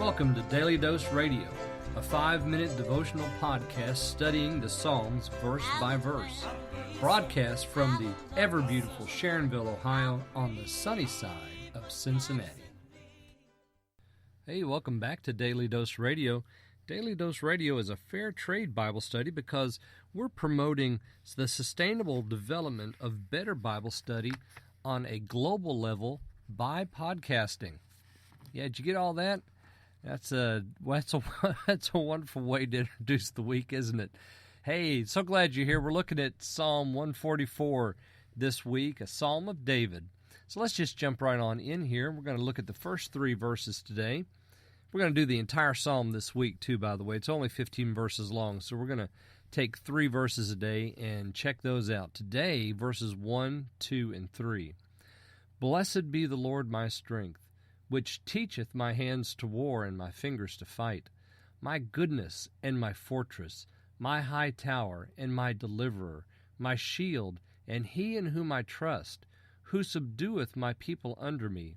Welcome to Daily Dose Radio, a 5-minute devotional podcast studying the Psalms verse by verse. Broadcast from the ever-beautiful Sharonville, Ohio, on the sunny side of Cincinnati. Hey, welcome back to Daily Dose Radio. Daily Dose Radio is a fair trade Bible study because we're promoting the sustainable development of better Bible study on a global level by podcasting. Yeah, did you get all that? That's a wonderful way to introduce the week, isn't it? Hey, so glad you're here. We're looking at Psalm 144 this week, a Psalm of David. So let's just jump right on in here. We're going to look at the first 3 verses today. We're going to do the entire Psalm this week, too, by the way. It's only 15 verses long, so we're going to take 3 verses a day and check those out. Today, verses 1, 2, and 3. Blessed be the Lord my strength, which teacheth my hands to war and my fingers to fight, my goodness and my fortress, my high tower and my deliverer, my shield, and he in whom I trust, who subdueth my people under me.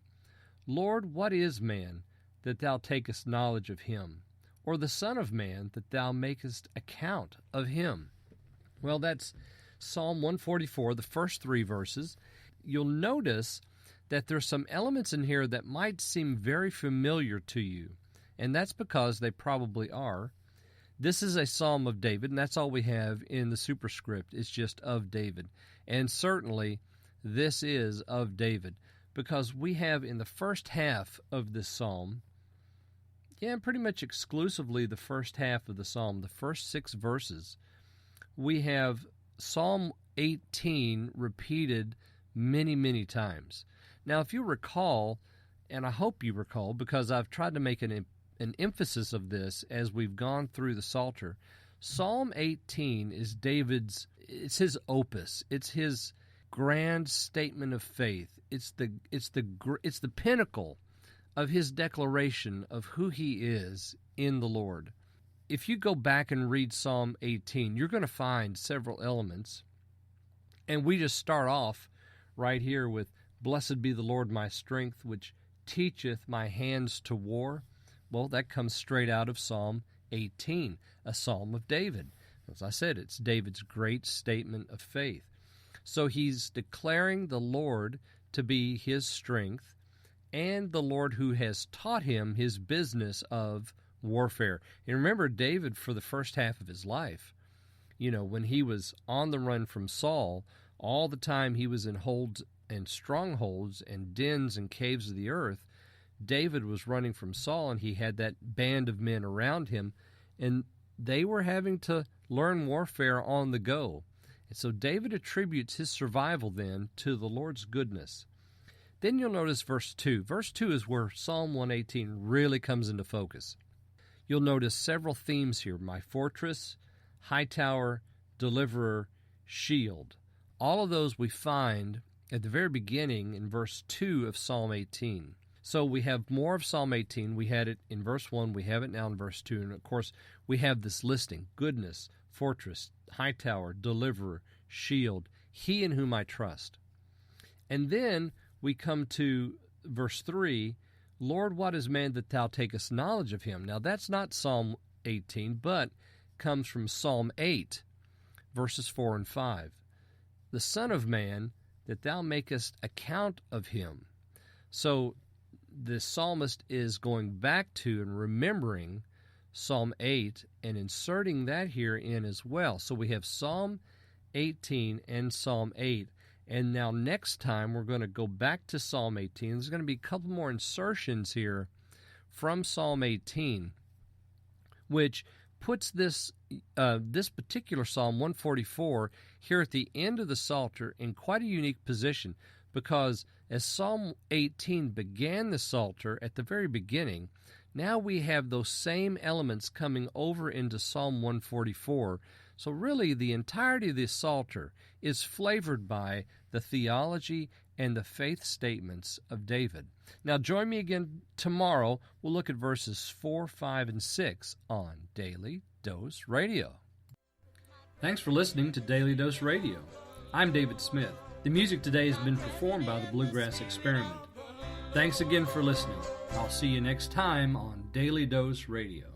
Lord, what is man, that thou takest knowledge of him, or the Son of Man, that thou makest account of him? Well, that's Psalm 144, the first 3 verses. You'll notice that there's some elements in here that might seem very familiar to you, and that's because they probably are. This is a Psalm of David, and that's all we have in the superscript. It's just of David. And certainly, this is of David, because we have in the first half of this Psalm, pretty much exclusively the first half of the Psalm, the first 6 verses, we have Psalm 18 repeated many, many times. Now, if you recall, and I hope you recall, because I've tried to make an emphasis of this as we've gone through the Psalter, Psalm 18 is it's his opus. It's his grand statement of faith. It's the pinnacle of his declaration of who he is in the Lord. If you go back and read Psalm 18, you're going to find several elements, and we just start off right here with, Blessed be the Lord my strength, which teacheth my hands to war. Well, that comes straight out of Psalm 18, a Psalm of David. As I said, it's David's great statement of faith. So he's declaring the Lord to be his strength and the Lord who has taught him his business of warfare. And remember, David, for the first half of his life, when he was on the run from Saul, all the time he was in holds and strongholds and dens and caves of the earth, David was running from Saul, and he had that band of men around him, and they were having to learn warfare on the go. And so David attributes his survival then to the Lord's goodness. Then you'll notice verse 2. Verse 2 is where Psalm 118 really comes into focus. You'll notice several themes here: my fortress, high tower, deliverer, shield. All of those we find at the very beginning in verse 2 of Psalm 18. So we have more of Psalm 18. We had it in verse 1. We have it now in verse 2. And, of course, we have this listing: goodness, fortress, high tower, deliverer, shield, he in whom I trust. And then we come to verse 3, Lord, what is man that thou takest knowledge of him? Now, that's not Psalm 18, but comes from Psalm 8, verses 4 and 5. The Son of Man, that thou makest account of him. So the psalmist is going back to and remembering Psalm 8 and inserting that here in as well. So we have Psalm 18 and Psalm 8. And now next time we're going to go back to Psalm 18. There's going to be a couple more insertions here from Psalm 18, which puts this particular Psalm 144 here at the end of the Psalter in quite a unique position, because as Psalm 18 began the Psalter at the very beginning, now we have those same elements coming over into Psalm 144. So really the entirety of this Psalter is flavored by the theology and the faith statements of David. Now join me again tomorrow. We'll look at verses 4, 5, and 6 on Daily Dose Radio. Thanks for listening to Daily Dose Radio. I'm David Smith. The music today has been performed by the Bluegrass Experiment. Thanks again for listening. I'll see you next time on Daily Dose Radio.